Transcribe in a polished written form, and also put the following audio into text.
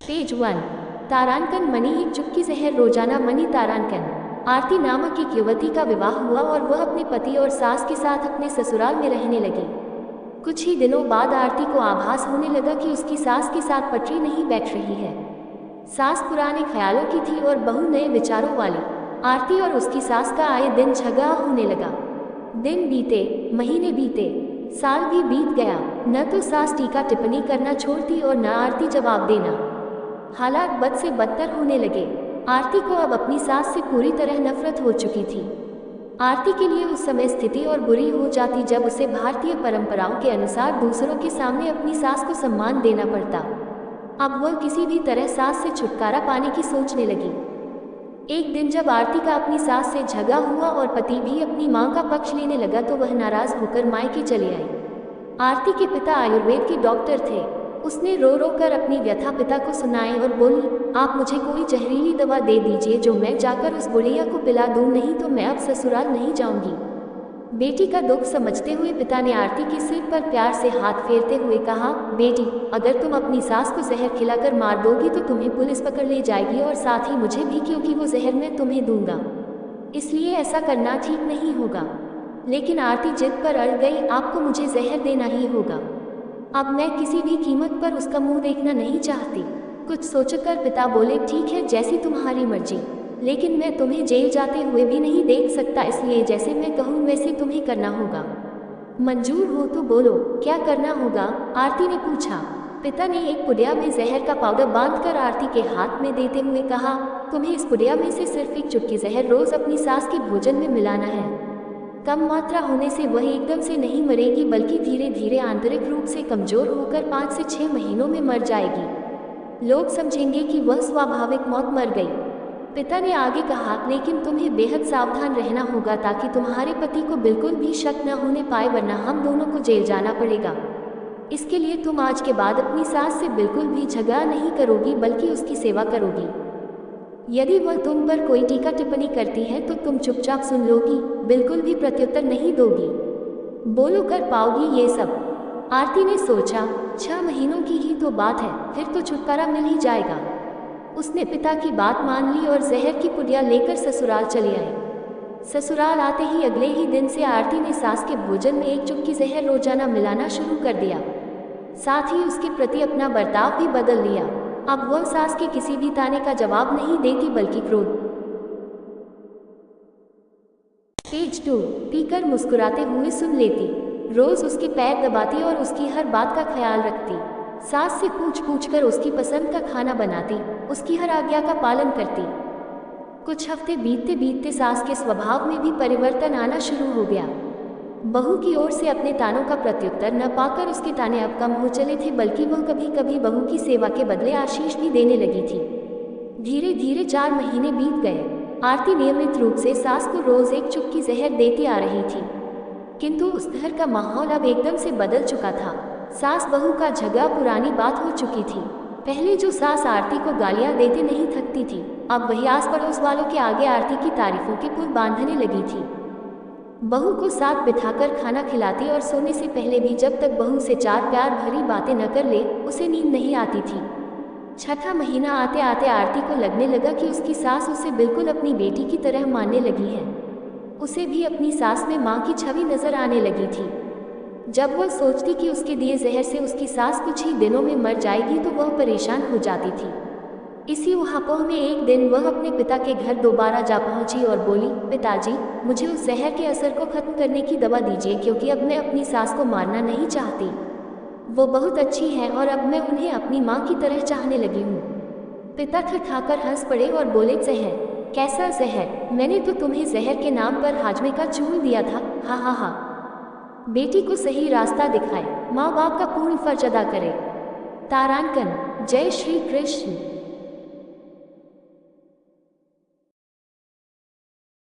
Page 1। तारांकन मणि। एक चुटकी जहर रोजाना मणि। तारांकन आरती नामक एक युवती का विवाह हुआ और वह अपने पति और सास के साथ अपने ससुराल में रहने लगी। कुछ ही दिनों बाद आरती को आभास होने लगा कि उसकी सास के साथ पटरी नहीं बैठ रही है। सास पुराने ख्यालों की थी और बहू नए विचारों वाली। आरती और उसकी सास का आए दिन झगड़ा होने लगा। दिन बीते, महीने बीते, साल भी बीत गया। न तो सास टीका टिप्पणी करना छोड़ती और न आरती जवाब देना। हालात बद से बदतर होने लगे। आरती को अब अपनी सास से पूरी तरह नफरत हो चुकी थी। आरती के लिए उस समय स्थिति और बुरी हो जाती जब उसे भारतीय परंपराओं के अनुसार दूसरों के सामने अपनी सास को सम्मान देना पड़ता। अब वह किसी भी तरह सास से छुटकारा पाने की सोचने लगी। एक दिन जब आरती का अपनी सास से झगड़ा हुआ और पति भी अपनी मां का पक्ष लेने लगा तो वह नाराज होकर मायके चली आई। आरती के पिता आयुर्वेद के डॉक्टर थे। उसने रो रो कर अपनी व्यथा पिता को सुनाई और बोली, आप मुझे कोई जहरीली दवा दे दीजिए जो मैं जाकर उस बुढ़िया को पिला दूं, नहीं तो मैं अब ससुराल नहीं जाऊंगी। बेटी का दुख समझते हुए पिता ने आरती के सिर पर प्यार से हाथ फेरते हुए कहा, बेटी, अगर तुम अपनी सास को जहर खिलाकर मार दोगी तो तुम्हें पुलिस पकड़ ले जाएगी और साथ ही मुझे भी, क्योंकि वो जहर मैं तुम्हें दूंगा। इसलिए ऐसा करना ठीक नहीं होगा। लेकिन आरती जिद पर अड़ गई, आपको मुझे जहर देना ही होगा। अब मैं किसी भी कीमत पर उसका मुंह देखना नहीं चाहती। कुछ सोचकर पिता बोले, ठीक है, जैसी तुम्हारी मर्जी, लेकिन मैं तुम्हें जेल जाते हुए भी नहीं देख सकता, इसलिए जैसे मैं कहूँ वैसे तुम्हें करना होगा। मंजूर हो तो बोलो, क्या करना होगा? आरती ने पूछा। पिता ने एक पुड़िया में जहर का पाउडर बांधकर आरती के हाथ में देते हुए कहा, तुम्हें इस पुड़िया में से सिर्फ एक चुटकी जहर रोज अपनी सास के भोजन में मिलाना है। कम मात्रा होने से वह एकदम से नहीं मरेगी, बल्कि धीरे धीरे आंतरिक रूप से कमजोर होकर 5 से 6 महीनों में मर जाएगी। लोग समझेंगे कि वह स्वाभाविक मौत मर गई। पिता ने आगे कहा, लेकिन तुम्हें बेहद सावधान रहना होगा ताकि तुम्हारे पति को बिल्कुल भी शक न होने पाए, वरना हम दोनों को जेल जाना पड़ेगा। इसके लिए तुम आज के बाद अपनी सास से बिल्कुल भी झगड़ा नहीं करोगी, बल्कि उसकी सेवा करोगी। यदि वह तुम पर कोई टीका टिप्पणी करती है तो तुम चुपचाप सुन लोगी, बिल्कुल भी प्रत्युत्तर नहीं दोगी। बोलो, कर पाओगी ये सब? आरती ने सोचा, 6 महीनों की ही तो बात है, फिर तो छुटकारा मिल ही जाएगा। उसने पिता की बात मान ली और जहर की पुड़िया लेकर ससुराल चली आई। ससुराल आते ही अगले ही दिन से आरती ने सास के भोजन में एक चुटकी जहर रोजाना मिलाना शुरू कर दिया। साथ ही उसके प्रति अपना बर्ताव भी बदल लिया। अब वह सास के किसी भी ताने का जवाब नहीं देती, बल्कि क्रोध। पेज 2। पीकर मुस्कुराते हुए सुन लेती, रोज उसके पैर दबाती और उसकी हर बात का ख्याल रखती। सास से पूछ कर उसकी पसंद का खाना बनाती, उसकी हर आज्ञा का पालन करती। कुछ हफ्ते बीतते बीतते सास के स्वभाव में भी परिवर्तन आना शुरू हो गया। बहू की ओर से अपने तानों का प्रत्युत्तर न पाकर उसके ताने अब कम हो चले थे, बल्कि वह कभी कभी बहू की सेवा के बदले आशीष भी देने लगी थी। धीरे धीरे 4 महीने बीत गए। आरती नियमित रूप से सास को रोज एक चुटकी जहर देती आ रही थी, किंतु उस घर का माहौल अब एकदम से बदल चुका था। सास बहू का झगड़ा पुरानी बात हो चुकी थी। पहले जो सास आरती को गालियां देते नहीं थकती थी, अब वही आस पड़ोस वालों के आगे आरती की तारीफों के पुल बांधने लगी थी। बहू को साथ बिठाकर खाना खिलाती और सोने से पहले भी जब तक बहू से 4 प्यार भरी बातें न कर ले, उसे नींद नहीं आती थी। 6ठा महीना आते आते आरती को लगने लगा कि उसकी सास उसे बिल्कुल अपनी बेटी की तरह मानने लगी है। उसे भी अपनी सास में मां की छवि नजर आने लगी थी। जब वह सोचती कि उसके दिए जहर से उसकी सास कुछ ही दिनों में मर जाएगी तो वह परेशान हो जाती थी। इसी उहापोह में एक दिन वह अपने पिता के घर दोबारा जा पहुंची और बोली, पिताजी, मुझे उस जहर के असर को खत्म करने की दवा दीजिए, क्योंकि अब मैं अपनी सास को मारना नहीं चाहती। वो बहुत अच्छी है और अब मैं उन्हें अपनी माँ की तरह चाहने लगी हूँ। पिता ठठाकर हंस पड़े और बोले, जहर? कैसा जहर? मैंने तो तुम्हें जहर के नाम पर हाजमे का चूर्ण दिया था। हा हा हा। बेटी को सही रास्ता दिखाए, माँ बाप का पूर्ण फर्ज अदा करे। तारांकन। जय श्री कृष्ण।